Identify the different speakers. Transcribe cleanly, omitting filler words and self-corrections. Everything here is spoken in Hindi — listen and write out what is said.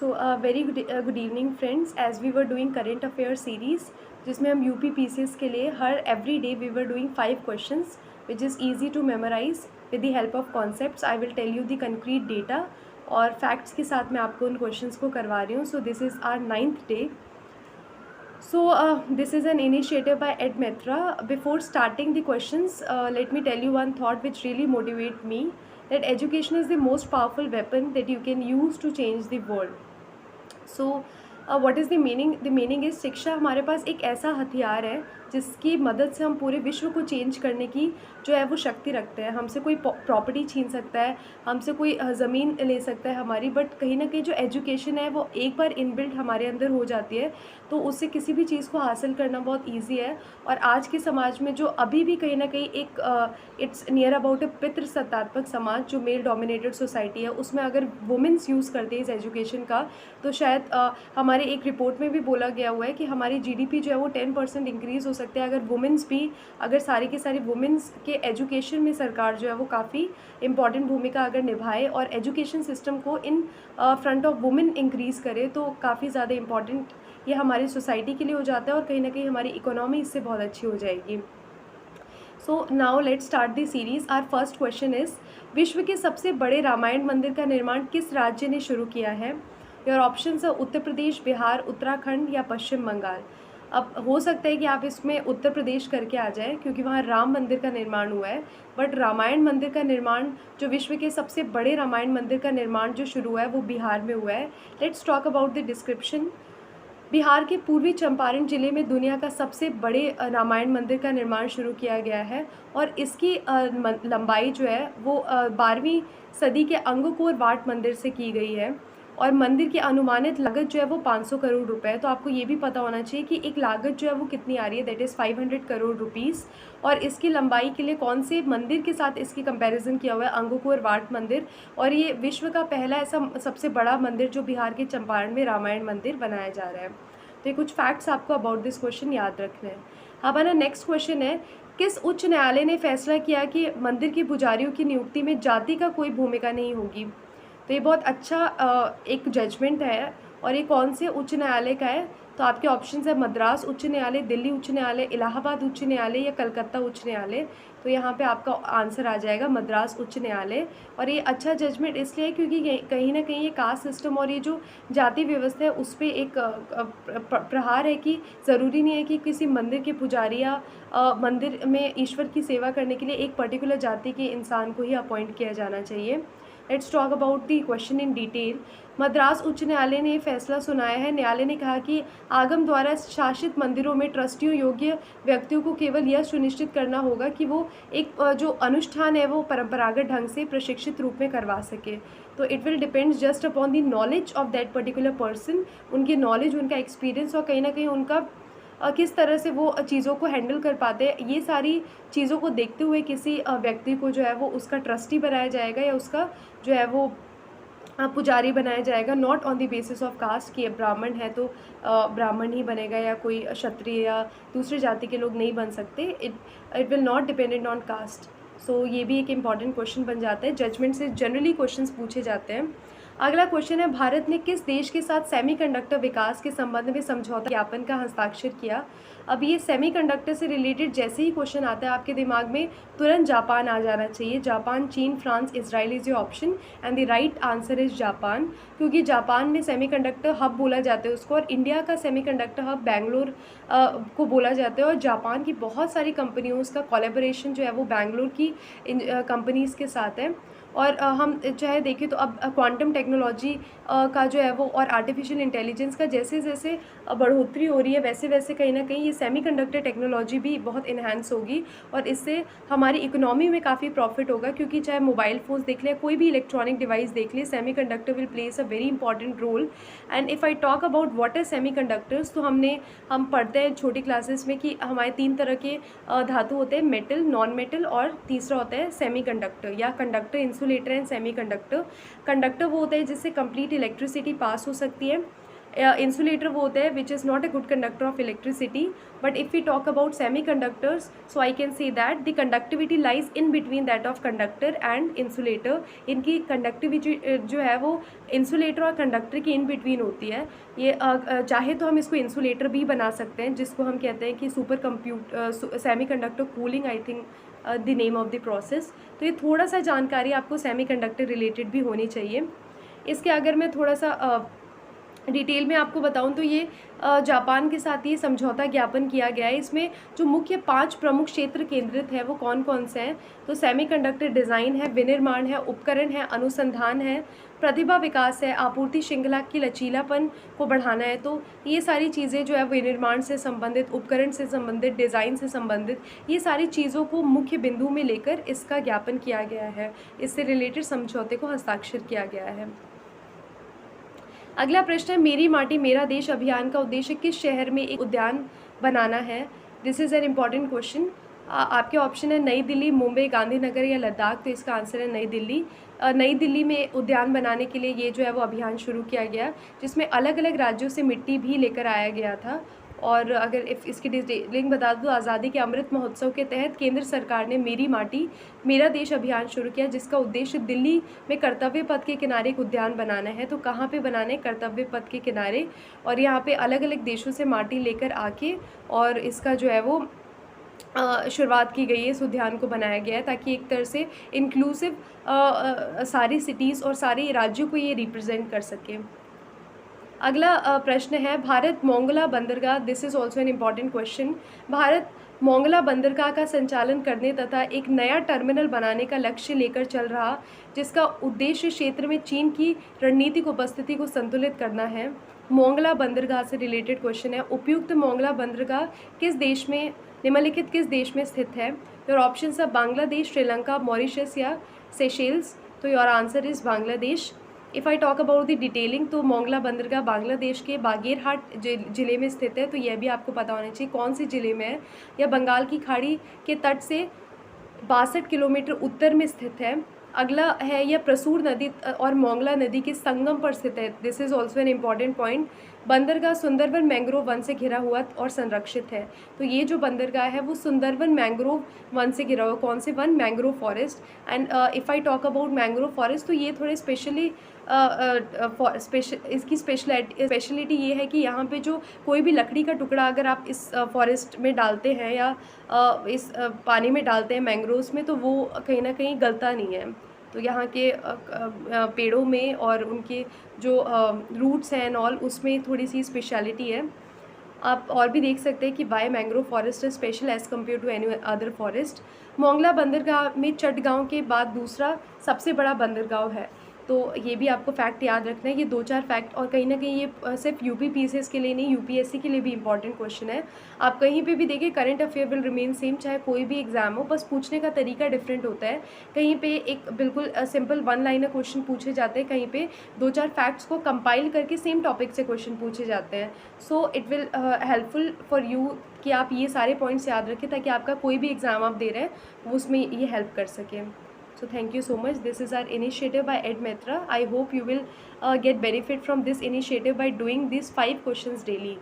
Speaker 1: So very good evening friends. As we were doing current affair series जिसमें हम यूपी पीसीएस के लिए हर every day we were doing 5 questions which is easy to memorise with the help of concepts. I will tell you the concrete data और फैक्ट्स के साथ मैं आपको उन क्वेश्चंस को करवा रही हूँ. So this is our 9th day. So this is an initiative by Ed Mehta. Before starting the questions, let me tell you one thought which really motivate me, that education is the most powerful weapon that you can use to change the world. So what is the meaning? The meaning is शिक्षा हमारे पास एक ऐसा हथियार है जिसकी मदद से हम पूरे विश्व को चेंज करने की जो है वो शक्ति रखते हैं. हमसे कोई प्रॉपर्टी छीन सकता है, हमसे कोई ज़मीन ले सकता है हमारी, बट कहीं ना कहीं जो एजुकेशन है वो एक बार इनबिल्ट हमारे अंदर हो जाती है तो उससे किसी भी चीज़ को हासिल करना बहुत ईजी है. और आज के समाज में जो अभी भी कहीं ना कहीं एक इट्स नियर अबाउट अ पितृसत्तात्मक समाज जो मेल डोमिनेटेड सोसाइटी है, उसमें अगर वुमेंस यूज़ करते हैं इस एजुकेशन का तो शायद हमारे एक रिपोर्ट में भी बोला गया हुआ है कि हमारी जीडीपी जो है वो 10% इंक्रीज़ हो सकते हैं अगर वुमेंस भी, अगर सारी की सारी वुमेंस के एजुकेशन में सरकार जो है वो काफ़ी इंपॉर्टेंट भूमिका अगर निभाए और एजुकेशन सिस्टम को in front of women increase करे तो काफ़ी ज़्यादा इंपॉर्टेंट ये हमारी सोसाइटी के लिए हो जाता है और कहीं ना कहीं हमारी इकोनॉमी इससे बहुत अच्छी हो जाएगी. So now let's start the series. Our first question is, विश्व के सबसे बड़े रामायण मंदिर का निर्माण किस राज्य ने शुरू किया है? योर ऑप्शंस है उत्तर प्रदेश, बिहार, उत्तराखंड या पश्चिम बंगाल. अब हो सकता है कि आप इसमें उत्तर प्रदेश करके आ जाए क्योंकि वहाँ राम मंदिर का निर्माण हुआ है, बट रामायण मंदिर का निर्माण जो विश्व के सबसे बड़े रामायण मंदिर का निर्माण जो शुरू हुआ है वो बिहार में हुआ है. Let's talk about the description. Bihar के पूर्वी चंपारण जिले में दुनिया का सबसे बड़े रामायण मंदिर का निर्माण शुरू किया गया है और इसकी लंबाई जो है वो 12वीं सदी के अंगकोर वाट मंदिर से की गई है और मंदिर की अनुमानित लागत जो है वो 500 करोड़ रुपए है. तो आपको ये भी पता होना चाहिए कि एक लागत जो है वो कितनी आ रही है, दैट इज़ 500 करोड़ रुपीज़. और इसकी लंबाई के लिए कौन से मंदिर के साथ इसकी कंपैरिजन किया हुआ है? अंगकोर वाट मंदिर. और ये विश्व का पहला ऐसा सबसे बड़ा मंदिर जो बिहार के चंपारण में रामायण मंदिर बनाया जा रहा है. तो ये कुछ फैक्ट्स आपको अबाउट दिस क्वेश्चन याद रखना है. हमारा नेक्स्ट क्वेश्चन है, किस उच्च न्यायालय ने फैसला किया कि मंदिर के पुजारियों की नियुक्ति में जाति का कोई भूमिका नहीं होगी? तो ये बहुत अच्छा एक जजमेंट है और ये कौन से उच्च न्यायालय का है? तो आपके ऑप्शंस है मद्रास उच्च न्यायालय, दिल्ली उच्च न्यायालय, इलाहाबाद उच्च न्यायालय या कलकत्ता उच्च न्यायालय. तो यहाँ पे आपका आंसर आ जाएगा मद्रास उच्च न्यायालय. और ये अच्छा जजमेंट इसलिए है क्योंकि कहीं ना कहीं ये कास्ट सिस्टम और ये जो जाति व्यवस्था है उस पर एक प्रहार है कि ज़रूरी नहीं है कि किसी मंदिर के पुजारी या मंदिर में ईश्वर की सेवा करने के लिए एक पर्टिकुलर जाति के इंसान को ही अपॉइंट किया जाना चाहिए. Let's talk about the question in detail. Madras उच्च न्यायालय ने फैसला सुनाया है. न्यायालय ने कहा कि आगम द्वारा शासित मंदिरों में ट्रस्टियों योग्य व्यक्तियों को केवल यह सुनिश्चित करना होगा कि वो एक जो अनुष्ठान है वो परंपरागत ढंग से प्रशिक्षित रूप में करवा सके. तो it will depends just upon the knowledge of that particular person, उनकी नॉलेज, उनका एक्सपीरियंस और कहीं ना कहीं उनका किस तरह से वो चीज़ों को हैंडल कर पाते हैं. ये सारी चीज़ों को देखते हुए किसी व्यक्ति को जो है वो उसका ट्रस्टी बनाया जाएगा या उसका जो है वो पुजारी बनाया जाएगा, not on the basis of caste कि ब्राह्मण है तो ब्राह्मण ही बनेगा या कोई क्षत्रिय या दूसरी जाति के लोग नहीं बन सकते. It will not dependent on caste. So ये भी एक इम्पॉर्टेंट क्वेश्चन बन जाता है. जजमेंट से जनरली क्वेश्चंस पूछे जाते हैं. अगला क्वेश्चन है, भारत ने किस देश के साथ सेमीकंडक्टर विकास के संबंध में समझौता ज्ञापन का हस्ताक्षर किया? अब ये सेमीकंडक्टर से रिलेटेड जैसे ही क्वेश्चन आता है आपके दिमाग में तुरंत जापान आ जाना चाहिए. जापान, चीन, France, Israel is your option and the right answer is Japan, क्योंकि जापान में सेमीकंडक्टर हब बोला जाता है उसको और इंडिया का सेमीकंडक्टर हब बेंगलोर को बोला जाता है. और जापान की बहुत सारी कंपनियों का कोलैबोरेशन जो है वो बेंगलोर की कंपनीज़ के साथ है. और हम चाहे देखें तो अब क्वांटम टेक्नोलॉजी का जो है वो और आर्टिफिशियल इंटेलिजेंस का जैसे जैसे बढ़ोतरी हो रही है वैसे वैसे कहीं ना कहीं ये सेमीकंडक्टर टेक्नोलॉजी भी बहुत इन्हांस होगी और इससे हमारी इकोनॉमी में काफ़ी प्रॉफिट होगा. क्योंकि चाहे मोबाइल फ़ोन्स देख लें, कोई भी इलेक्ट्रॉनिक डिवाइस देख लें, semiconductor will plays a very important role. And if I talk about what are semiconductors, तो हम पढ़ते हैं छोटी क्लासेस में कि हमारे 3 तरह के धातु होते हैं, मेटल, नॉन मेटल और तीसरा होता है सेमीकंडक्टर या conductor, insulator and semiconductor. Conductor वो होता है जिससे कंप्लीट इलेक्ट्रिसिटी पास हो सकती है. insulator वो होता है which is not a good conductor of electricity, but if we talk about semiconductors, so I can say that the conductivity lies in between that of conductor and insulator. इनकी conductivity जो है वो insulator और conductor की in between होती है. ये चाहे तो हम इसको insulator भी बना सकते हैं, जिसको हम कहते हैं कि semiconductor cooling, I think the name of the process. तो ये थोड़ा सा जानकारी आपको सेमीकंडक्टर रिलेटेड भी होनी चाहिए. इसके अगर मैं थोड़ा सा डिटेल में आपको बताऊं तो ये जापान के साथ ये समझौता ज्ञापन किया गया है. इसमें जो मुख्य 5 प्रमुख क्षेत्र केंद्रित है वो कौन कौन से हैं? तो सेमीकंडक्टर डिज़ाइन है, विनिर्माण है, उपकरण है, अनुसंधान है, प्रतिभा विकास है, आपूर्ति श्रृंखला की लचीलापन को बढ़ाना है. तो ये सारी चीज़ें जो है विनिर्माण से संबंधित, उपकरण से संबंधित, डिज़ाइन से संबंधित, ये सारी चीज़ों को मुख्य बिंदु में लेकर इसका ज्ञापन किया गया है. इससे रिलेटेड समझौते को हस्ताक्षर किया गया है. अगला प्रश्न है, मेरी माटी मेरा देश अभियान का उद्देश्य किस शहर में एक उद्यान बनाना है? This is an important question. आपके ऑप्शन है नई दिल्ली, मुंबई, गांधीनगर या लद्दाख. तो इसका आंसर है नई दिल्ली. नई दिल्ली में उद्यान बनाने के लिए ये जो है वो अभियान शुरू किया गया, जिसमें अलग अलग राज्यों से मिट्टी भी लेकर आया गया था. और अगर इसकी डिटेलिंग बता दूँ, आज़ादी के अमृत महोत्सव के तहत केंद्र सरकार ने मेरी माटी मेरा देश अभियान शुरू किया, जिसका उद्देश्य दिल्ली में कर्तव्य पथ के किनारे एक उद्यान बनाना है. तो कहाँ पे बनाना है? कर्तव्य पथ के किनारे. और यहाँ पे अलग अलग देशों से माटी लेकर आके और इसका जो है वो शुरुआत की गई है. इस उद्यान को बनाया गया है ताकि एक तरह से इंक्लूसिव सारी सिटीज़ और सारे राज्यों को ये रिप्रेजेंट कर सके. अगला प्रश्न है, भारत मोंगला बंदरगाह. This is also an important question. Bharat Mongla बंदरगाह का संचालन करने तथा एक नया टर्मिनल बनाने का लक्ष्य लेकर चल रहा, जिसका उद्देश्य क्षेत्र में चीन की रणनीतिक उपस्थिति को संतुलित करना है. मोंगला बंदरगाह से रिलेटेड क्वेश्चन है. उपयुक्त मोंगला बंदरगाह किस देश में, निम्नलिखित किस देश में स्थित है? Your options are Bangladesh, Sri Lanka, Mauritius या सेशेल्स. तो your answer is Bangladesh. If I talk about the detailing, तो मोंगला बंदरगाह बांग्लादेश के बागेरहाट ज़िले में स्थित है. तो यह भी आपको पता होना चाहिए कौन से ज़िले में है. यह बंगाल की खाड़ी के तट से 62 किलोमीटर उत्तर में स्थित है. अगला है, यह प्रसूर नदी और मोंगला नदी के संगम पर स्थित है. This is also an important point. बंदरगाह सुंदरवन मैंग्रोव वन से घिरा हुआ और संरक्षित है. तो ये जो बंदरगाह है वो सुंदरवन मैंग्रोव वन से घिरा हुआ. कौन से one? Mangrove forest. And if I talk about mangrove forest, तो ये थोड़े स्पेशली इसकी स्पेशलिटी ये है कि यहाँ पे जो कोई भी लकड़ी का टुकड़ा अगर आप इस फॉरेस्ट में डालते हैं या इस पानी में डालते हैं मैंग्रोव्स में, तो वो कहीं ना कहीं गलता नहीं है. तो यहाँ के पेड़ों में और उनके जो रूट्स हैं एंड ऑल, उसमें थोड़ी सी स्पेशलिटी है. आप और भी देख सकते हैं कि why mangrove forest is special as compare to any other forest. Mongla बंदरगाह में चटगांव के बाद दूसरा सबसे बड़ा बंदरगाह है. तो ये भी आपको फैक्ट याद रखना है. ये 2-4 फैक्ट, और कहीं ना कहीं ये सिर्फ यूपी पीसीएस के लिए नहीं, यूपीएससी के लिए भी इंपॉर्टेंट क्वेश्चन है. आप कहीं पे भी देखिए, current affair will remain same, चाहे कोई भी एग्जाम हो, बस पूछने का तरीका डिफरेंट होता है. कहीं पे एक बिल्कुल सिंपल 1 लाइनर क्वेश्चन पूछे जाते हैं, कहीं पे 2-4 फैक्ट्स को कंपाइल करके सेम टॉपिक से क्वेश्चन पूछे जाते हैं. So it will helpful for you कि आप ये सारे पॉइंट्स याद रखें, ताकि आपका कोई भी एग्ज़ाम आप दे रहे हैं वो उसमें ये हेल्प कर सकें. So thank you so much. This is our initiative by EdMetra. I hope you will get benefit from this initiative by doing these 5 questions daily.